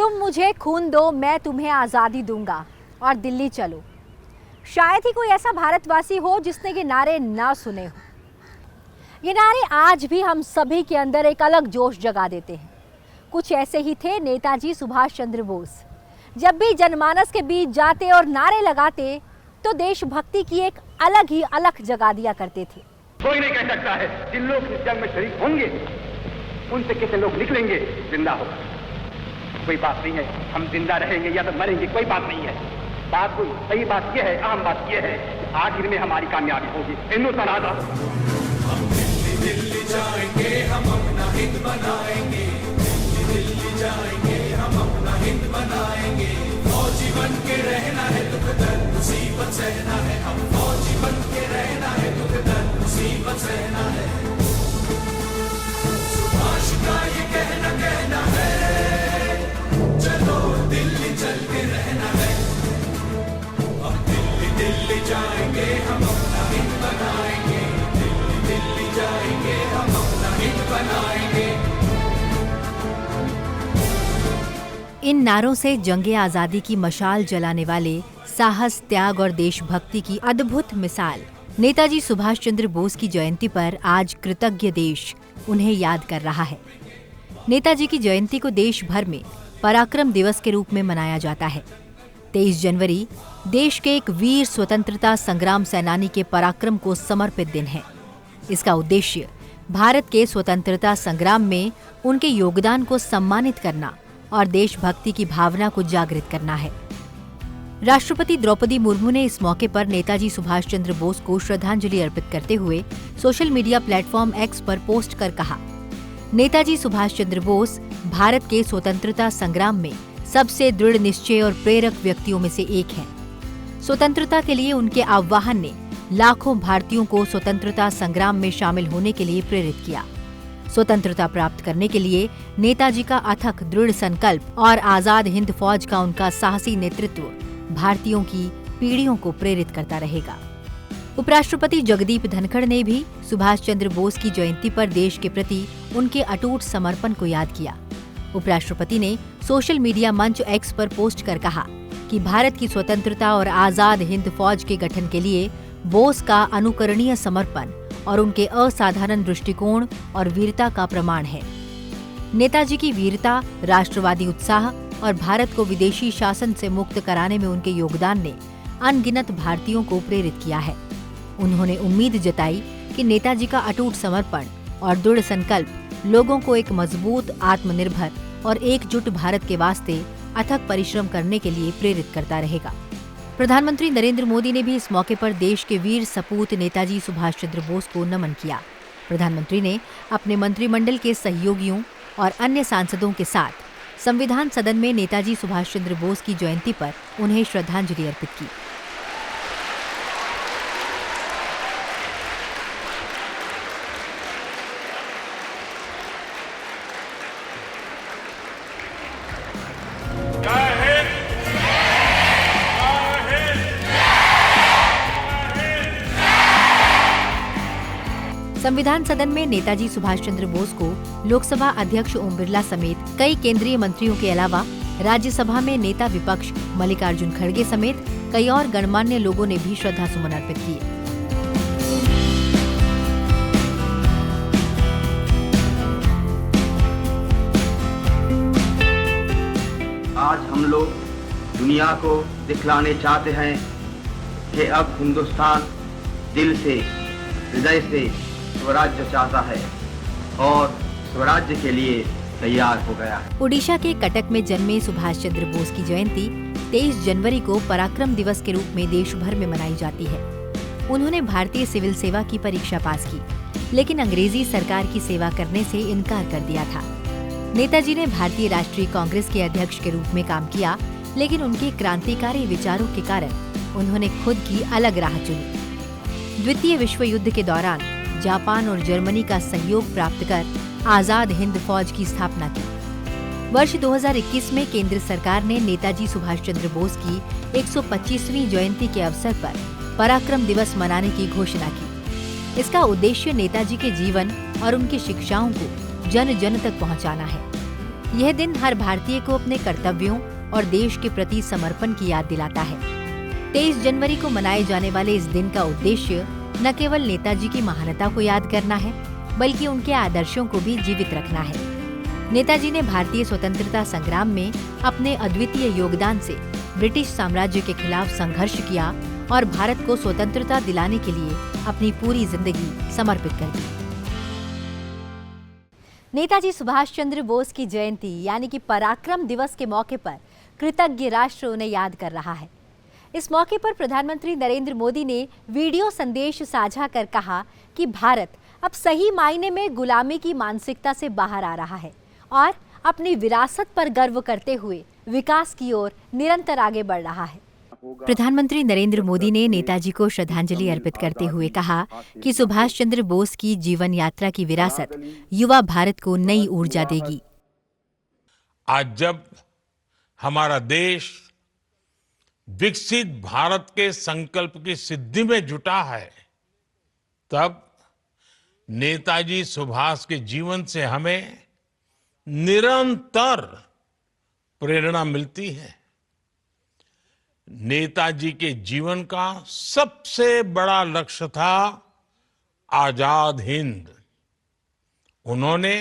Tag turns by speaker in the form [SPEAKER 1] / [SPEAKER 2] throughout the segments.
[SPEAKER 1] तुम मुझे खून दो, मैं तुम्हें आज़ादी दूंगा और दिल्ली चलो। शायद ही कोई ऐसा भारतवासी हो जिसने ये नारे ना सुने हो। ये नारे आज भी हम सभी के अंदर एक अलग जोश जगा देते हैं। कुछ ऐसे ही थे नेताजी सुभाष चंद्र बोस। जब भी जनमानस के बीच जाते और नारे लगाते तो देशभक्ति की एक अलग ही अलख जगा दिया करते थे।
[SPEAKER 2] कोई नहीं कह सकता है जिन लोग इस जंग में शरीक होंगे उनसे कितने लोग निकलेंगे जिंदा होकर। कोई बात नहीं है हम जिंदा रहेंगे या तो मरेंगे, कोई बात नहीं है। बात कोई सही बात यह है, अहम बात यह है कि आखिर में हमारी कामयाबी होगी। हिंदुस्तान आजाद।
[SPEAKER 3] हम दिल्ली जाएंगे, हम अपना हिंद बनाएंगे। दिल्ली जाएंगे, हम अपना हिंद बनाएंगे। फौजी बन के रहना है, दुख दर्द मुसीबत सहना है। हम फौजी बन के रहना है, दुख दर्द मुसीबत सहना है। सुभाष का ये कहना है, चलो दिल्ली चल के रहना है। हम दिल्ली जाएंगे, हम अपना हिंद बनाएंगे। दिल्ली जाएंगे, हम अपना हिंद बनाएंगे।
[SPEAKER 1] इन नारों से जंगे आज़ादी की मशाल जलाने वाले साहस, त्याग और देशभक्ति की अद्भुत मिसाल नेताजी सुभाष चंद्र बोस की जयंती पर आज कृतज्ञ देश उन्हें याद कर रहा है। नेताजी की जयंती को देश भर में पराक्रम दिवस के रूप में मनाया जाता है। 23 जनवरी देश के एक वीर स्वतंत्रता संग्राम सेनानी के पराक्रम को समर्पित दिन है। इसका उद्देश्य भारत के स्वतंत्रता संग्राम में उनके योगदान को सम्मानित करना और देशभक्ति की भावना को जागृत करना है। राष्ट्रपति द्रौपदी मुर्मू ने इस मौके पर नेताजी सुभाष चंद्र बोस को श्रद्धांजलि अर्पित करते हुए सोशल मीडिया प्लेटफॉर्म एक्स पर पोस्ट कर कहा, नेताजी सुभाष चंद्र बोस भारत के स्वतंत्रता संग्राम में सबसे दृढ़ निश्चय और प्रेरक व्यक्तियों में से एक हैं। स्वतंत्रता के लिए उनके आह्वान ने लाखों भारतीयों को स्वतंत्रता संग्राम में शामिल होने के लिए प्रेरित किया। स्वतंत्रता प्राप्त करने के लिए नेताजी का अथक दृढ़ संकल्प और आजाद हिंद फौज का उनका साहसी नेतृत्व भारतीयों की पीढ़ियों को प्रेरित करता रहेगा। उपराष्ट्रपति जगदीप धनखड़ ने भी सुभाष चंद्र बोस की जयंती पर देश के प्रति उनके अटूट समर्पण को याद किया। उपराष्ट्रपति ने सोशल मीडिया मंच एक्स पर पोस्ट कर कहा कि भारत की स्वतंत्रता और आजाद हिंद फौज के गठन के लिए बोस का अनुकरणीय समर्पण और उनके असाधारण दृष्टिकोण और वीरता का प्रमाण है। नेताजी की वीरता, राष्ट्रवादी उत्साह और भारत को विदेशी शासन से मुक्त कराने में उनके योगदान ने अनगिनत भारतीयों को प्रेरित किया है। उन्होंने उम्मीद जताई कि नेताजी का अटूट समर्पण और दृढ़ संकल्प लोगों को एक मजबूत, आत्मनिर्भर और एकजुट भारत के वास्ते अथक परिश्रम करने के लिए प्रेरित करता रहेगा। प्रधानमंत्री नरेंद्र मोदी ने भी इस मौके पर देश के वीर सपूत नेताजी सुभाष चंद्र बोस को नमन किया। प्रधानमंत्री ने अपने मंत्रिमंडल के सहयोगियों और अन्य सांसदों के साथ संविधान सदन में नेताजी सुभाष चंद्र बोस की जयंती पर उन्हें श्रद्धांजलि अर्पित की। संविधान सदन में नेताजी सुभाष चंद्र बोस को लोकसभा अध्यक्ष ओम बिरला समेत कई केंद्रीय मंत्रियों के अलावा राज्यसभा में नेता विपक्ष मल्लिकार्जुन खड़गे समेत कई और गणमान्य लोगों ने भी श्रद्धासुमन अर्पित किए।
[SPEAKER 4] आज हम लोग दुनिया को दिखलाने चाहते हैं कि अब हिंदुस्तान दिल से, हृदय से स्वराज्य चाहता है और स्वराज्य के लिए तैयार हो गया है।
[SPEAKER 1] ओडिशा के कटक में जन्मे सुभाष चंद्र बोस की जयंती 23 जनवरी को पराक्रम दिवस के रूप में देश भर में मनाई जाती है। उन्होंने भारतीय सिविल सेवा की परीक्षा पास की, लेकिन अंग्रेजी सरकार की सेवा करने से इनकार कर दिया था। नेताजी ने भारतीय राष्ट्रीय कांग्रेस के अध्यक्ष के रूप में काम किया, लेकिन उनके क्रांतिकारी विचारों के कारण उन्होंने खुद की अलग राह चुनी। द्वितीय विश्व युद्ध के दौरान जापान और जर्मनी का सहयोग प्राप्त कर आजाद हिंद फौज की स्थापना की। वर्ष 2021 में केंद्र सरकार ने नेताजी सुभाष चंद्र बोस की 125वीं जयंती के अवसर पर पराक्रम दिवस मनाने की घोषणा की। इसका उद्देश्य नेताजी के जीवन और उनकी शिक्षाओं को जन जन तक पहुंचाना है। यह दिन हर भारतीय को अपने कर्तव्यों और देश के प्रति समर्पण की याद दिलाता है। 23 जनवरी को मनाए जाने वाले इस दिन का उद्देश्य न केवल नेताजी की महानता को याद करना है, बल्कि उनके आदर्शों को भी जीवित रखना है। नेताजी ने भारतीय स्वतंत्रता संग्राम में अपने अद्वितीय योगदान से ब्रिटिश साम्राज्य के खिलाफ संघर्ष किया और भारत को स्वतंत्रता दिलाने के लिए अपनी पूरी जिंदगी समर्पित कर दी। नेताजी सुभाष चंद्र बोस की जयंती यानी कि पराक्रम दिवस के मौके पर कृतज्ञ राष्ट्र उन्हें याद कर रहा है। इस मौके पर प्रधानमंत्री नरेंद्र मोदी ने वीडियो संदेश साझा कर कहा कि भारत अब सही मायने में गुलामी की मानसिकता से बाहर आ रहा है और अपनी विरासत पर गर्व करते हुए विकास की ओर निरंतर आगे बढ़ रहा है। प्रधानमंत्री नरेंद्र मोदी ने नेताजी को श्रद्धांजलि अर्पित करते हुए कहा कि सुभाष चंद्र बोस की जीवन यात्रा की विरासत युवा भारत को नई ऊर्जा देगी।
[SPEAKER 5] आज जब हमारा देश विकसित भारत के संकल्प की सिद्धि में जुटा है, तब नेताजी सुभाष के जीवन से हमें निरंतर प्रेरणा मिलती है। नेताजी के जीवन का सबसे बड़ा लक्ष्य था आजाद हिंद। उन्होंने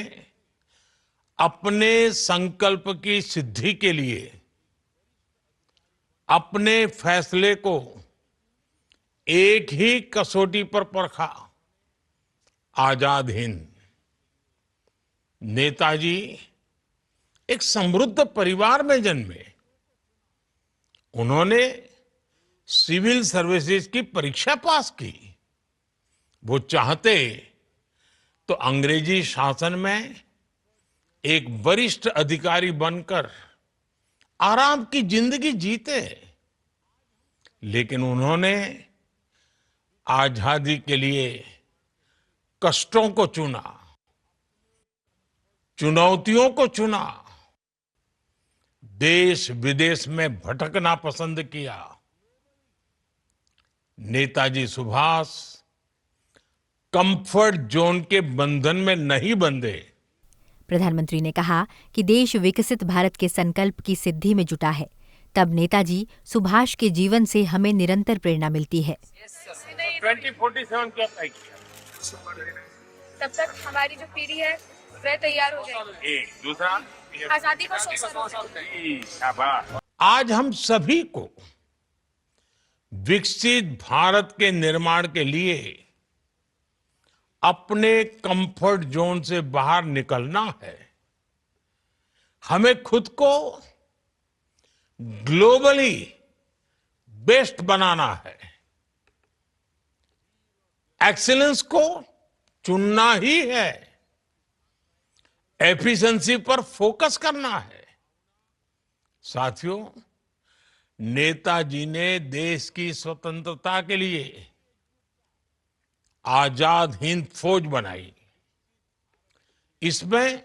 [SPEAKER 5] अपने संकल्प की सिद्धि के लिए अपने फैसले को एक ही कसौटी पर परखा, आजाद हिंद। नेताजी एक समृद्ध परिवार में जन्मे। उन्होंने सिविल सर्विसेज की परीक्षा पास की। वो चाहते तो अंग्रेजी शासन में एक वरिष्ठ अधिकारी बनकर आराम की जिंदगी जीते, लेकिन उन्होंने आजादी के लिए कष्टों को चुना, चुनौतियों को चुना, देश विदेश में भटकना पसंद किया। नेताजी सुभाष कंफर्ट जोन के बंधन में नहीं बंधे।
[SPEAKER 1] प्रधानमंत्री ने कहा कि देश विकसित भारत के संकल्प की सिद्धि में जुटा है। तब नेताजी सुभाष के जीवन से हमें निरंतर प्रेरणा मिलती है।
[SPEAKER 5] 2047 क्या तय किया?
[SPEAKER 6] तब तक हमारी जो पीढ़ी है वह तैयार हो जाएगी।
[SPEAKER 5] एक दूसरा
[SPEAKER 6] आजादी को शाबाश।
[SPEAKER 5] आज हम सभी को विकसित भारत के निर्माण के लिए अपने कंफर्ट जोन से बाहर निकलना है। हमें खुद को ग्लोबली बेस्ट बनाना है। एक्सीलेंस को चुनना ही है। एफिशिएंसी पर फोकस करना है। साथियों, नेताजी ने देश की स्वतंत्रता के लिए आजाद हिंद फौज बनाई। इसमें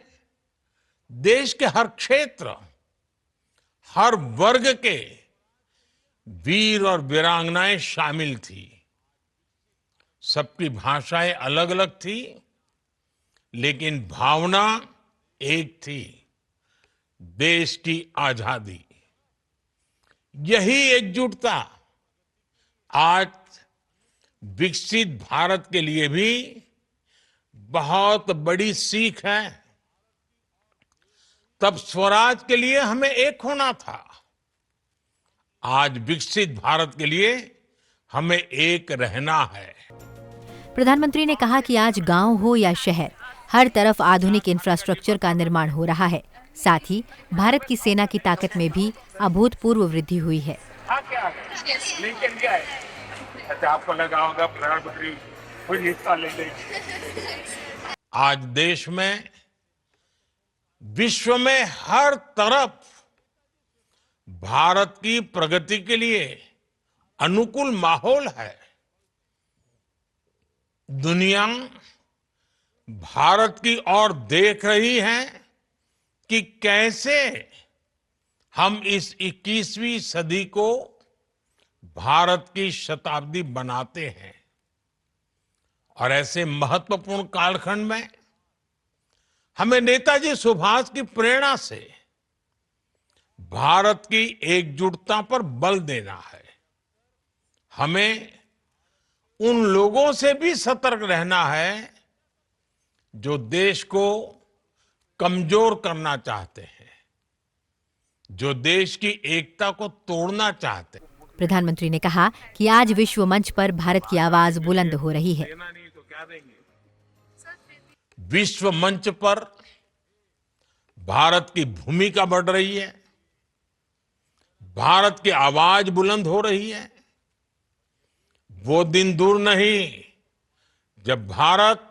[SPEAKER 5] देश के हर क्षेत्र, हर वर्ग के वीर और वीरांगनाएं शामिल थी। सबकी भाषाएं अलग अलग थी, लेकिन भावना एक थी, देश की आजादी। यही एकजुटता आज विकसित भारत के लिए भी बहुत बड़ी सीख है। तब स्वराज के लिए हमें एक होना था। आज विकसित भारत के लिए हमें एक रहना है।
[SPEAKER 1] प्रधानमंत्री ने कहा कि आज गांव हो या शहर, हर तरफ आधुनिक इंफ्रास्ट्रक्चर का निर्माण हो रहा है। साथ ही भारत की सेना की ताकत में भी अभूतपूर्व वृद्धि हुई है।
[SPEAKER 5] आपको लगा होगा प्रधानमंत्री हिस्सा ले लेंगे। आज देश में, विश्व में हर तरफ भारत की प्रगति के लिए अनुकूल माहौल है। दुनिया भारत की ओर देख रही है कि कैसे हम इस 21वीं सदी को भारत की शताब्दी बनाते हैं। और ऐसे महत्वपूर्ण कालखंड में हमें नेताजी सुभाष की प्रेरणा से भारत की एकजुटता पर बल देना है। हमें उन लोगों से भी सतर्क रहना है जो देश को कमजोर करना चाहते हैं, जो देश की एकता को तोड़ना चाहते हैं।
[SPEAKER 1] प्रधानमंत्री ने कहा कि आज विश्व मंच पर भारत की आवाज बुलंद हो रही है।
[SPEAKER 5] विश्व मंच पर भारत की भूमिका बढ़ रही है, भारत की आवाज बुलंद हो रही है। वो दिन दूर नहीं जब भारत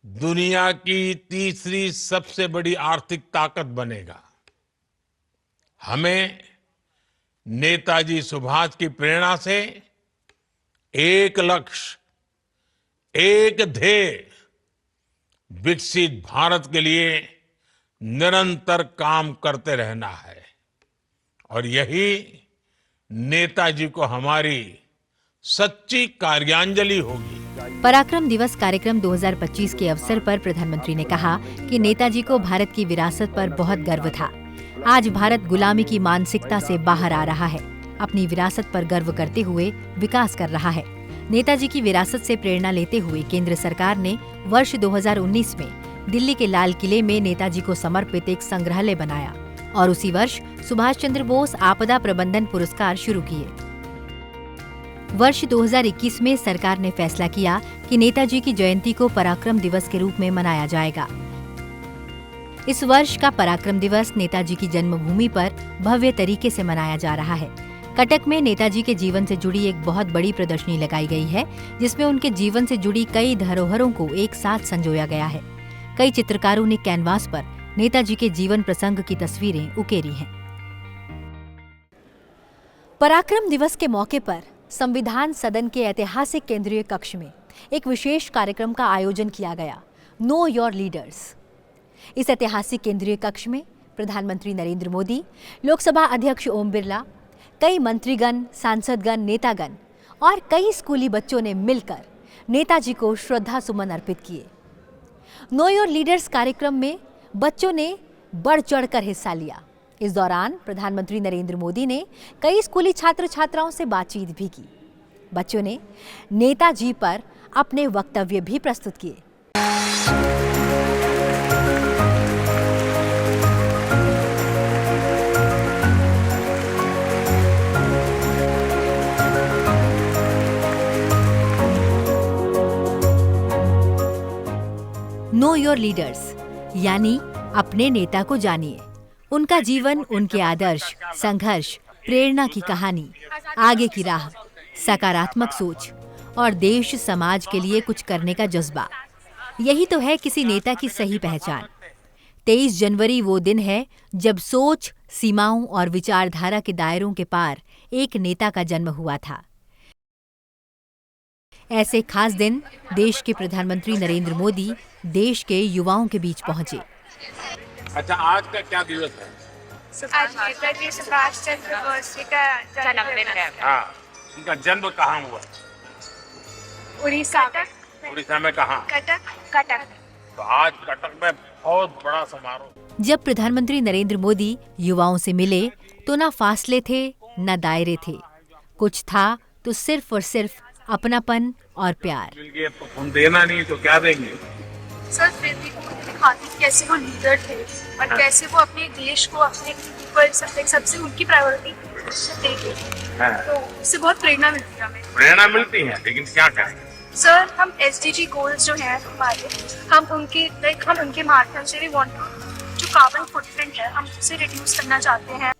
[SPEAKER 5] दुनिया की तीसरी सबसे बड़ी आर्थिक ताकत बनेगा। हमें नेताजी सुभाष की प्रेरणा से एक लक्ष्य, एक ध्येय, विकसित भारत के लिए निरंतर काम करते रहना है और यही नेताजी को हमारी सच्ची कार्यांजलि होगी।
[SPEAKER 1] पराक्रम दिवस कार्यक्रम 2025 के अवसर पर प्रधानमंत्री ने कहा कि नेताजी को भारत की विरासत पर बहुत गर्व था। आज भारत गुलामी की मानसिकता से बाहर आ रहा है, अपनी विरासत पर गर्व करते हुए विकास कर रहा है। नेताजी की विरासत से प्रेरणा लेते हुए केंद्र सरकार ने वर्ष 2019 में दिल्ली के लाल किले में नेताजी को समर्पित एक संग्रहालय बनाया और उसी वर्ष सुभाष चंद्र बोस आपदा प्रबंधन पुरस्कार शुरू किए। वर्ष 2021 में सरकार ने फैसला किया कि नेताजी की जयंती को पराक्रम दिवस के रूप में मनाया जाएगा। इस वर्ष का पराक्रम दिवस नेताजी की जन्मभूमि पर भव्य तरीके से मनाया जा रहा है। कटक में नेताजी के जीवन से जुड़ी एक बहुत बड़ी प्रदर्शनी लगाई गई है, जिसमें उनके जीवन से जुड़ी कई धरोहरों को एक साथ संजोया गया है। कई चित्रकारों ने कैनवास पर नेताजी के जीवन प्रसंग की तस्वीरें उकेरी हैं। पराक्रम दिवस के मौके पर संविधान सदन के ऐतिहासिक केंद्रीय कक्ष में एक विशेष कार्यक्रम का आयोजन किया गया, नो योर लीडर्स। इस ऐतिहासिक केंद्रीय कक्ष में प्रधानमंत्री नरेंद्र मोदी, लोकसभा अध्यक्ष ओम बिरला, कई मंत्रीगण, सांसदगण, नेतागण और कई स्कूली बच्चों ने मिलकर नेताजी को श्रद्धा सुमन अर्पित किए। नो योर लीडर्स कार्यक्रम में बच्चों ने बढ़ चढ़कर हिस्सा लिया। इस दौरान प्रधानमंत्री नरेंद्र मोदी ने कई स्कूली छात्र छात्राओं से बातचीत भी की। बच्चों ने नेताजी पर अपने वक्तव्य भी प्रस्तुत किए। नो योर लीडर्स यानी अपने नेता को जानिए, उनका जीवन, उनके आदर्श, संघर्ष, प्रेरणा की कहानी, आगे की राह, सकारात्मक सोच और देश समाज के लिए कुछ करने का जज्बा। यही तो है किसी नेता की सही पहचान। 23 जनवरी वो दिन है जब सोच, सीमाओं और विचारधारा के दायरों के पार एक नेता का जन्म हुआ था। ऐसे खास दिन देश के प्रधानमंत्री नरेंद्र मोदी देश के युवाओं के बीच पहुंचे।
[SPEAKER 5] अच्छा, आज का क्या दिवस है?
[SPEAKER 6] आज नेताजी सुभाष चंद्र बोस जी का जन्मदिन है।
[SPEAKER 5] हाँ, उनका जन्म कहाँ हुआ?
[SPEAKER 6] उड़ीसा में।
[SPEAKER 5] उड़ीसा में कहाँ?
[SPEAKER 6] कटक।
[SPEAKER 5] तो आज कटक में बहुत बड़ा समारोह।
[SPEAKER 1] जब प्रधानमंत्री नरेंद्र मोदी युवाओं से मिले तो न फासले थे न दायरे थे, कुछ था तो सिर्फ और सिर्फ अपनापन और प्यार।
[SPEAKER 5] तो हम देना नहीं तो क्या देंगे?
[SPEAKER 6] सर, फिर भी दिखाते कैसे वो लीडर थे और कैसे वो अपने देश को, अपने पीपल सबसे उनकी प्रायोरिटी देते। तो उससे बहुत प्रेरणा मिलती है हमें।
[SPEAKER 5] प्रेरणा मिलती है, लेकिन क्या करें?
[SPEAKER 6] सर, हम SDG गोल्स जो हैं हमारे, हम उनके माध्यम से भी जो कार्बन फुटप्रिंट है हम उसे रिड्यूस करना चाहते हैं।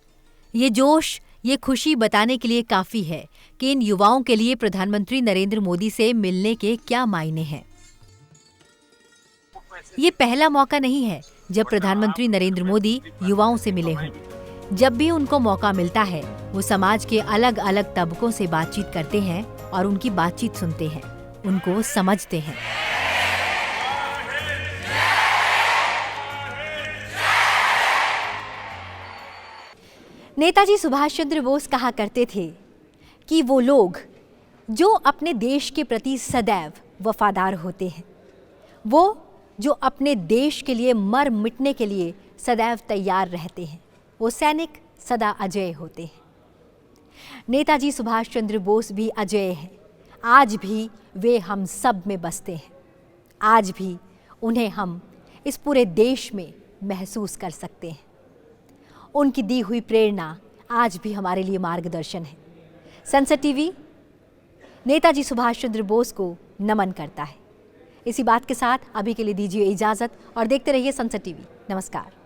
[SPEAKER 1] ये जोश, ये खुशी बताने के लिए काफी है कि इन युवाओं के लिए प्रधानमंत्री नरेंद्र मोदी से मिलने के क्या मायने हैं। ये पहला मौका नहीं है जब प्रधानमंत्री नरेंद्र मोदी युवाओं से मिले हों। जब भी उनको मौका मिलता है वो समाज के अलग अलग तबकों से बातचीत करते हैं और उनकी बातचीत सुनते हैं, उनको समझते हैं। नेताजी सुभाष चंद्र बोस कहा करते थे कि वो लोग जो अपने देश के प्रति सदैव वफादार होते हैं वो जो अपने देश के लिए मर मिटने के लिए सदैव तैयार रहते हैं। वो सैनिक सदा अजेय होते हैं। नेताजी सुभाष चंद्र बोस भी अजेय हैं। आज भी वे हम सब में बसते हैं। आज भी उन्हें हम इस पूरे देश में महसूस कर सकते हैं। उनकी दी हुई प्रेरणा आज भी हमारे लिए मार्गदर्शन है। संसद टीवी नेताजी सुभाष चंद्र बोस को नमन करता है। इसी बात के साथ अभी के लिए दीजिए इजाज़त और देखते रहिए संसद टीवी। नमस्कार।